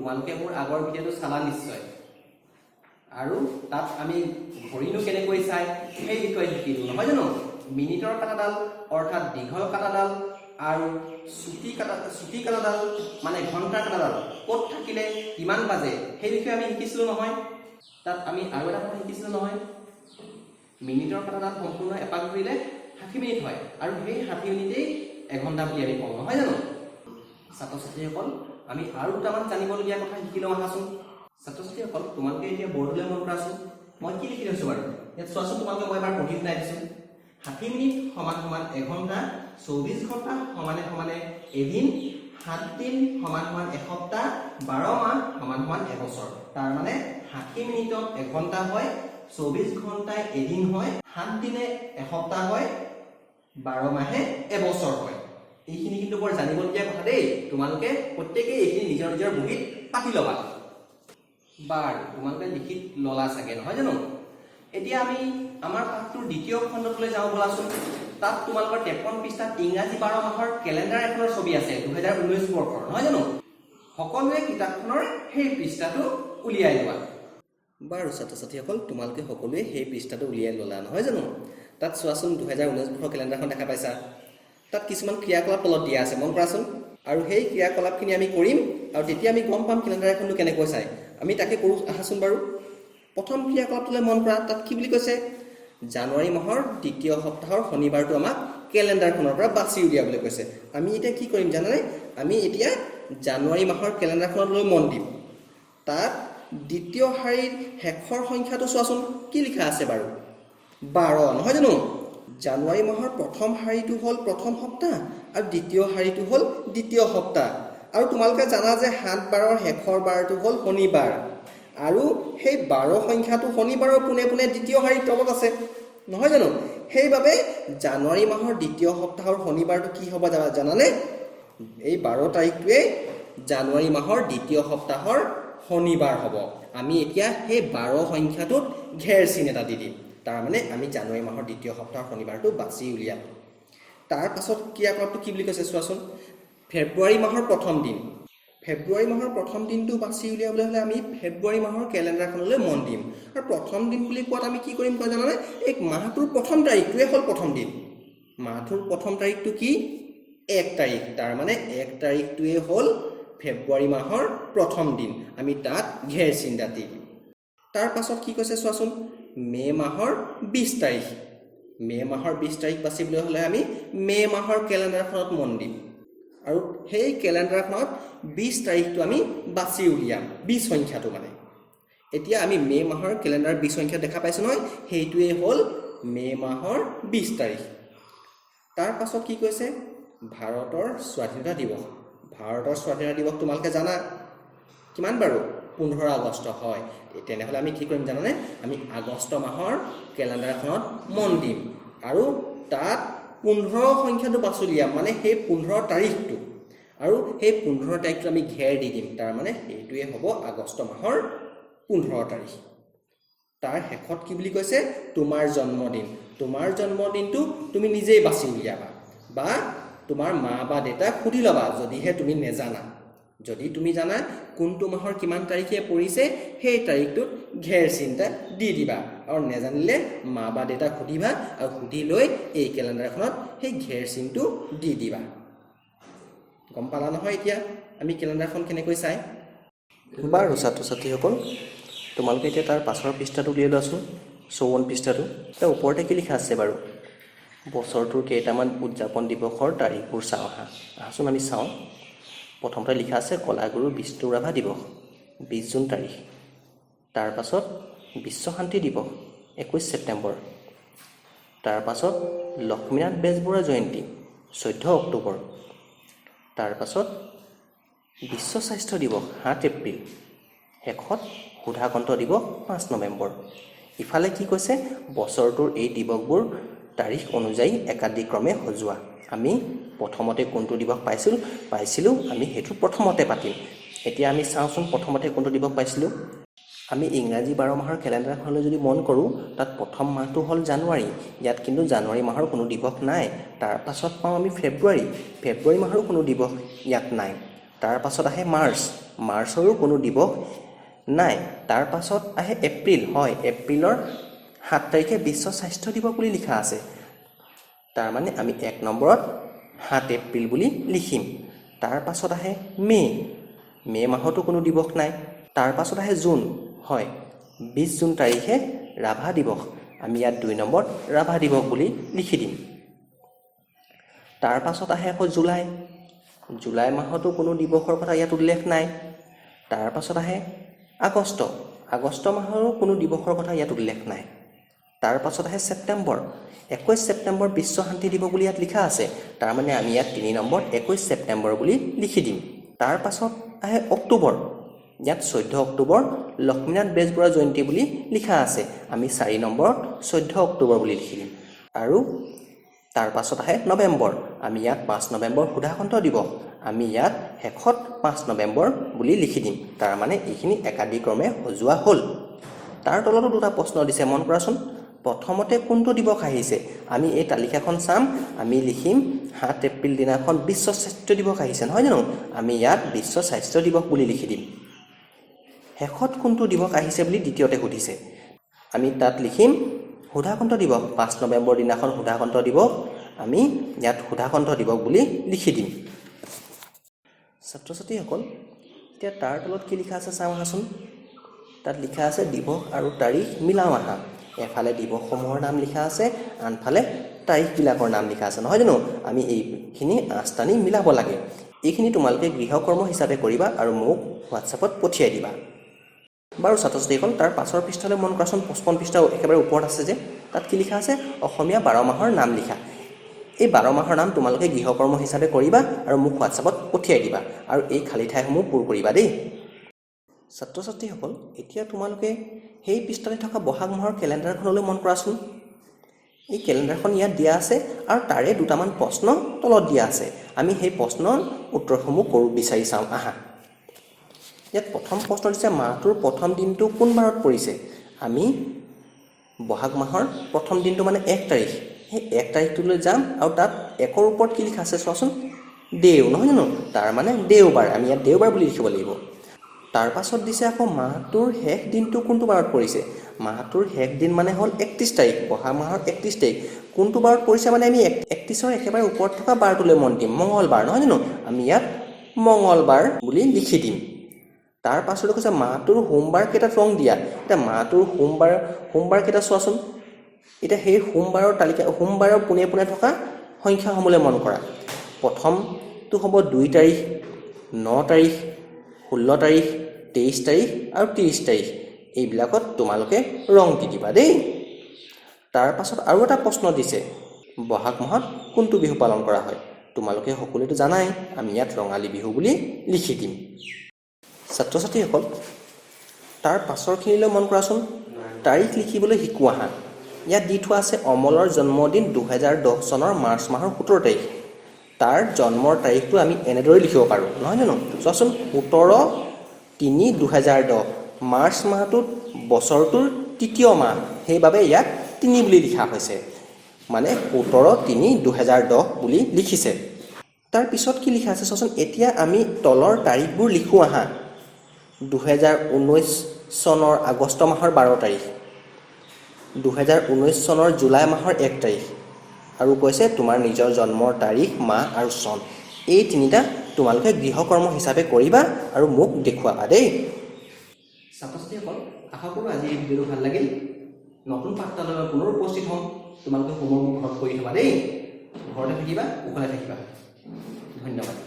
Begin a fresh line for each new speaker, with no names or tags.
তোমালোকে মোৰ আগৰ ভিডিঅ'টো চালা নিশ্চয় আৰু তাত আমি ঘড়ীনো কেনেকৈ চাই সেই বিষয়ে শিকিলো নহয় জানো মিনিটৰ কাটাডাল অৰ্থাৎ দীঘল কাটাডাল আৰু চুটি কাটাডাল মানে ঘণ্টাৰ কাটাডাল ক'ত থাকিলে কিমান বাজে সেই বিষয়ে আমি শিকিছিলো নহয় তাত আমি আৰু এটা কথা শিকিছিলো নহয় মিনিটৰ কাটাডাল সম্পূৰ্ণ এপাক ঘূৰিলে 60 মিনিট হয় আৰু সেই 60 মিনিটেই এঘণ্টা বুলি আমি কওঁ নহয় জানো ছাত্ৰ ছাত্ৰীসকল আমি আৰু দুটামান জানিবলগীয়া কথা শিকি লওঁ আহাচোন ছাত্ৰ ছাত্ৰীসকল তোমালোকে এতিয়া বৰ্ডলৈ মন কৰাচোন মই কি লিখি লৈছো বাৰু ইয়াত চোৱাচোন তোমালোকে মই এবাৰ পঢ়ি শুনাই দিছোঁ 60 মিনিট সমান সমান এঘণ্টা 24 ঘণ্টা সমানে সমানে এদিন 7 দিন সমান সমান এসপ্তাহ 12 মাহ সমান সমান এবছৰ তাৰ মানে 60 মিনিটত এঘণ্টা হয় 24 ঘণ্টায় এদিন হয় 7 দিনে এসপ্তাহ হয় 12 মাহে এবছৰ হয় এইখিনি কিন্তু বৰ জানিবলগীয়া কথা দেই তোমালোকে প্ৰত্যেকই এইখিনি নিজৰ নিজৰ বহীত পাতি ল'বা বাৰ তোমালোকে লিখি ললা চাগে নহয় জানো এতিয়া আমি আমাৰ পাঠটোৰ দ্বিতীয় খণ্ডলৈ যাওঁ বলাচোন তাত তোমালোকৰ 53 পৃষ্ঠাত ইংৰাজী 12 মাহৰ কেলেণ্ডাৰ এখনৰ ছবি আছে 2019 বৰ্ষৰ নহয় জানো সকলোৱে কিতাপখনৰ সেই পৃষ্ঠাটো উলিয়াই লোৱা বাৰু ছাত্ৰ ছাত্ৰীসকল তোমালোকে সকলোৱে সেই পৃষ্ঠাটো উলিয়াই ল'লা নহয় জানো তাত চোৱাচোন 2019 বৰ্ষৰ কেলেণ্ডাৰখন দেখা পাইছা তাত কিছুমান ক্ৰিয়াকলাপ তলত দিয়া আছে মন কৰাচোন আৰু সেই ক্ৰিয়াকলাপখিনি আমি কৰিম আৰু তেতিয়া আমি গম পাম কেলেণ্ডাৰ এখনটো কেনেকৈ চাই আমি তাকে কৰো আহাচোন বাৰু প্ৰথম ক্ৰিয়াকলাপটোলৈ মন কৰা তাত কি বুলি কৈছে জানুৱাৰী মাহৰ দ্বিতীয় সপ্তাহৰ শনিবাৰটো আমাক কেলেণ্ডাৰখনৰ পৰা বাছি উলিয়াবলৈ কৈছে আমি এতিয়া কি কৰিম জানানে আমি এতিয়া জানুৱাৰী মাহৰ কেলেণ্ডাৰখনলৈ মন দিম তাত দ্বিতীয় শাৰীৰ শেষৰ সংখ্যাটো চোৱাচোন কি লিখা আছে বাৰু 12 নহয় জানো জানুৱাৰী মাহৰ প্ৰথম শাৰীটো হ'ল প্ৰথম সপ্তাহ আৰু দ্বিতীয় শাৰীটো হ'ল দ্বিতীয় সপ্তাহ আৰু তোমালোকে জানা যে 7 বাৰৰ শেষৰ বাৰটো হ'ল শনিবাৰ আৰু সেই 12 সংখ্যাটো শনিবাৰৰ পুনে পুনে দ্বিতীয় শাৰীৰ তলত আছে নহয় জানো সেইবাবে জানুৱাৰী মাহৰ দ্বিতীয় সপ্তাহৰ শনিবাৰটো কি হ'ব জানানে এই 12 তাৰিখটোৱে জানুৱাৰী মাহৰ দ্বিতীয় সপ্তাহৰ শনিবাৰ হ'ব আমি এতিয়া সেই 12 সংখ্যাটোত ঘেৰ চিন এটা দি দিম তাৰ মানে আমি জানুৱাৰী মাহৰ দ্বিতীয় সপ্তাহৰ শনিবাৰটো বাছি উলিয়াম তাৰ পাছত ক্ৰিয়াকলাপটো কি বুলি কৈছে চোৱাচোন ফেব্ৰুৱাৰী মাহৰ প্ৰথম দিনটো বাছি উলিয়াবলৈ হ'লে আমি ফেব্ৰুৱাৰী মাহৰ কেলেণ্ডাৰখনলৈ মন দিম আৰু প্ৰথম দিন বুলি কোৱাত আমি কি কৰিম কয় জানানে এই মাহটোৰ প্ৰথম তাৰিখটোৱে হ'ল প্ৰথম দিন মাহটোৰ প্ৰথম তাৰিখটো কি 1 তাৰিখ তাৰ মানে 1 তাৰিখটোৱে হ'ল ফেব্ৰুৱাৰী মাহৰ প্ৰথম দিন আমি তাত ঘেৰ চিন এটা দিম তাৰ পাছত কি কৈছে চোৱাচোন মে মাহৰ 20 তাৰিখ বাছিবলৈ হ'লে আমি মে মাহৰ কেলেণ্ডাৰখনত মন দিম আৰু সেই কেলেণ্ডাৰখনত 20 তাৰিখটো আমি বাছি উলিয়াম 20 সংখ্যাটো মানে এতিয়া আমি মে মাহৰ কেলেণ্ডাৰ 20 সংখ্যা দেখা পাইছো নহয় সেইটোৱে হ'ল মে মাহৰ 20 তাৰিখ তাৰ পাছত কি কৈছে ভাৰতৰ স্বাধীনতা দিৱস তোমালোকে জানা কিমান বাৰু 15 আগষ্ট হয় তেনেহ'লে আমি কি কৰিম জানানে আমি আগষ্ট মাহৰ কেলেণ্ডাৰখনত মন দিম আৰু তাত 15 সংখ্যাটো বাছি উলিয়াম মানে সেই 15 তাৰিখটো আৰু সেই 15 তাৰিখটো আমি ঘেৰ দি দিম তাৰ মানে এইটোৱে হ'ব আগষ্ট মাহৰ 15 তাৰিখ তাৰ শেষত কি বুলি কৈছে তোমাৰ জন্মদিনটো তুমি নিজেই বাছি উলিয়াবা বা তোমাৰ মা বা দেউতাক সুধি ল'বা যদিহে তুমি নেজানা যদি তুমি জানা কোনটো মাহৰ কিমান তাৰিখে পৰিছে সেই তাৰিখটোত ঘেৰ চিনটা দি দিবা আৰু নেজানিলে মা বা দেউতাক সুধিবা আৰু সুধি লৈ এই কেলেণ্ডাৰখনত সেই ঘেৰ চিনটো দি দিবা গম পালা নহয় এতিয়া আমি কেলেণ্ডাৰখন কেনেকৈ চাই বাৰু ছাত্ৰ ছাত্ৰীসকল তোমালোকে এতিয়া তাৰ পাছৰ পৃষ্ঠাটো উলিয়াই লোৱাচোন 54 পৃষ্ঠাটো তাৰ ওপৰতে কি লিখা আছে বাৰু বছৰটোৰ কেইটামান উদযাপন দিৱসৰ তাৰিখবোৰ চাওঁ আহাচোন আমি চাওঁ প্ৰথমতে লিখা আছে কলাগুৰু বিষ্ণু ৰাভা দিৱস 20 জুন তাৰিখ তাৰ পাছত বিশ্ব শান্তি দিৱস 21 ছেপ্টেম্বৰ তাৰ পাছত লক্ষ্মীনাথ বেজবৰুৱা জয়ন্তী 14 অক্টোবৰ তাৰ পাছত বিশ্ব স্বাস্থ্য দিৱস 7 এপ্ৰিল শেষত সুধাকন্ত দিৱস 5 নৱেম্বৰ ইফালে কি কৈছে বছৰটোৰ এই দিৱসবোৰ তাৰিখ অনুযায়ী একাদিক্ৰমে সজোৱা আমি প্ৰথমতে কোনটো দিৱস পাইছিলো আমি হেতু প্ৰথমতে পাতিম এতিয়া আমি চাওঁচোন প্ৰথমতে কোনটো দিৱস পাইছিলো আমি ইংৰাজী 12 মাহৰ কেলেণ্ডাৰখনলৈ যদি মন কৰোঁ তাত প্ৰথম মাহটো হ'ল জানুৱাৰী ইয়াত কিন্তু জানুৱাৰী মাহৰ কোনো দিৱস নাই তাৰ পাছত পাওঁ আমি ফেব্ৰুৱাৰী মাহৰ কোনো দিৱস ইয়াত নাই তাৰ পাছত আহে মাৰ্চ, মাৰ্চৰো কোনো দিৱস নাই। তাৰ পাছত আহে এপ্ৰিল, হয় এপ্ৰিলৰ 7 তাৰিখে বিশ্ব স্বাস্থ্য দিৱস বুলি লিখা আছে। তাৰ মানে আমি 1 নম্বৰত 7 এপ্ৰিল বুলি লিখিম। তাৰ পাছত আহে মে মাহতো কোনো দিৱস নাই। তাৰ পাছত আহে জুন, হয় 20 জুন তাৰিখে ৰাভা দিৱস, আমি ইয়াত 2 নম্বৰত ৰাভা দিৱস বুলি লিখি দিম। তাৰ পাছত আহে আকৌ জুলাই মাহতো কোনো দিৱসৰ কথা ইয়াত উল্লেখ নাই। তাৰ পাছত আহে আগষ্ট মাহৰো কোনো দিৱসৰ কথা ইয়াত উল্লেখ নাই। তাৰ পাছত আহে ছেপ্টেম্বৰ, 21 ছেপ্টেম্বৰ বিশ্ব শান্তি দিৱস বুলি ইয়াত লিখা আছে। তাৰমানে আমি ইয়াত 3 নম্বৰত 21 ছেপ্টেম্বৰ বুলি লিখি দিম। তাৰ পাছত আহে অক্টোবৰ, ইয়াত 14 অক্টোবৰ লক্ষ্মীনাথ বেজবৰুৱা জয়ন্তী বুলি লিখা আছে। আমি 4 নম্বৰত 14 অক্টোবৰ বুলি লিখি দিম। আৰু তাৰ পাছত আহে নৱেম্বৰ, আমি ইয়াত 5 নৱেম্বৰ সুধাকণ্ঠ দিৱস, আমি ইয়াত শেষত 5 নৱেম্বৰ বুলি লিখি দিম। তাৰ মানে এইখিনি একাদিক্ৰমে সজোৱা হ'ল। তাৰ তলতো 2টা প্ৰশ্ন দিছে, মন কৰাচোন। প্ৰথমতে কোনটো দিৱস আহিছে? আমি এই তালিকাখন চাম, আমি লিখিম 7 এপ্ৰিল দিনাখন বিশ্ব স্বাস্থ্য দিৱস আহিছে, নহয় জানো? আমি ইয়াত বিশ্ব স্বাস্থ্য দিৱস বুলি লিখি দিম। শেষত কোনটো দিৱস আহিছে বুলি দ্বিতীয়তে সুধিছে, আমি তাত লিখিম সুধাকণ্ঠ দিৱস। 5 নৱেম্বৰ দিনাখন সুধাকণ্ঠ দিৱস, আমি ইয়াত সুধাকণ্ঠ দিৱস বুলি লিখি দিম। ছাত্ৰ ছাত্ৰীসকল, এতিয়া তাৰ তলত কি লিখা আছে চাওঁ আহাচোন। তাত লিখা আছে দিৱস আৰু তাৰিখ মিলাও আহা। এফালে দিৱসসমূহৰ নাম লিখা আছে, আনফালে তাৰিখবিলাকৰ নাম লিখা আছে, নহয় জানো? আমি এইখিনি আঁচটানি মিলাব লাগে। এইখিনি তোমালোকে গৃহকৰ্ম হিচাপে কৰিবা আৰু মোক হোৱাটছআপত পঠিয়াই দিবা। বাৰু ছাত্ৰ ছাত্ৰীসকল, তাৰ পাছৰ পৃষ্ঠালৈ মন কৰাচোন। 55 পৃষ্ঠা একেবাৰে ওপৰত আছে যে, তাত কি লিখা আছে? অসমীয়া 12 মাহৰ নাম লিখা। এই 12 মাহৰ নাম তোমালোকে গৃহকৰ্ম হিচাপে কৰিবা আৰু মোক হোৱাটছআপত পঠিয়াই দিবা। আৰু এই খালী ঠাইসমূহ পূৰ কৰিবা দেই। ছাত্ৰ ছাত্ৰীসকল, এতিয়া তোমালোকে সেই পৃষ্ঠালৈ থকা বহাগ মাহৰ কেলেণ্ডাৰখনলৈ মন কৰাচোন। এই কেলেণ্ডাৰখন ইয়াত দিয়া আছে আৰু তাৰে 2টামান প্ৰশ্ন তলত দিয়া আছে। আমি সেই প্ৰশ্নৰ উত্তৰসমূহ বিচাৰি চাওঁ আহা। ইয়াত প্ৰথম প্ৰশ্ন দিছে, মাহটোৰ প্ৰথম দিনটো কোন বাৰত পৰিছে? আমি বহাগ মাহৰ প্ৰথম দিনটো মানে 1 তাৰিখ, সেই 1 তাৰিখটোলৈ যাম আৰু তাত 1ৰ ওপৰত কি লিখা আছে চোৱাচোন, দেও, নহয় জানো? তাৰ মানে দেওবাৰ, আমি ইয়াত দেওবাৰ বুলি লিখিব লাগিব। তাৰ পাছত দিছে আকৌ মাহটোৰ শেষ দিনটো কোনটো বাৰত পৰিছে? মাহটোৰ শেষ দিন মানে হ'ল 31 তাৰিখ, বহাগ মাহৰ 31 তাৰিখ। কোনটো বাৰত পৰিছে মানে আমি 31ৰ একেবাৰে ওপৰত থকা বাৰটোলৈ মন দিম, মঙলবাৰ, নহয় জানো? আমি ইয়াত মঙলবাৰ বুলি লিখি দিম। তাৰ পাছলৈ কৈছে মাহটোৰ সোমবাৰ কেইটাত ৰং দিয়া। এতিয়া মাহটোৰ সোমবাৰ কেইটা চোৱাচোন। এতিয়া সেই সোমবাৰৰ তালিকা, সোমবাৰৰ পোনে পোনে থকা সংখ্যাসমূহলৈ মন কৰা। প্ৰথমটো হ'ব 2 তাৰিখ, 9 তাৰিখ, 16 তাৰিখ, 23 তাৰিখ আৰু 30 তাৰিখ। এইবিলাকত তোমালোকে ৰং দি দিবা দেই। তাৰ পাছত আৰু এটা প্ৰশ্ন দিছে, বহাগ মাহত কোনটো বিহু পালন কৰা হয়? তোমালোকে সকলোৱেতো জানাই, আমি ইয়াত ৰঙালী বিহু বুলি লিখি দিম। ছাত্ৰ ছাত্ৰীসকল, তাৰ পাছৰখিনিলৈ মন কৰাচোন। তাৰিখ লিখিবলৈ শিকোঁ আহা। ইয়াত দি থোৱা আছে অমলৰ জন্মদিন 2010 চনৰ মাৰ্চ মাহৰ 17 তাৰিখ। তাৰ জন্মৰ তাৰিখটো আমি এনেদৰে লিখিব পাৰোঁ, নহয় জানো? চোৱাচোন, 17/3/2010, মাৰ্চ মাহটোত বছৰটোৰ 3য় মাহ, সেইবাবে ইয়াত 3 বুলি লিখা হৈছে, মানে 17/3/2010 বুলি লিখিছে। তাৰ পিছত কি লিখা আছে চোৱাচোন। এতিয়া আমি তলৰ তাৰিখবোৰ লিখোঁ আহা। 2019 চনৰ আগষ্ট মাহৰ 12 তাৰিখ, 2019 চনৰ জুলাই মাহৰ 1 তাৰিখ, আৰু কৈছে তোমাৰ নিজৰ জন্মৰ তাৰিখ, মাহ আৰু চন। এই 3টা তোমালোকে গৃহকৰ্ম হিচাপে কৰিবা আৰু মোক দেখুৱাবা দেই। ছাত্ৰ ছাত্ৰীসকল, আশা কৰোঁ আজি এই ভিডিঅ'টো ভাল লাগিল। নতুন পাঠটালৈ পুনৰ উপস্থিত হ'ম। তোমালোকে হোমৱৰ্ক ঘৰত কৰি থবা দেই। ঘৰতে থাকিবা, কুশলে থাকিবা। ধন্যবাদ।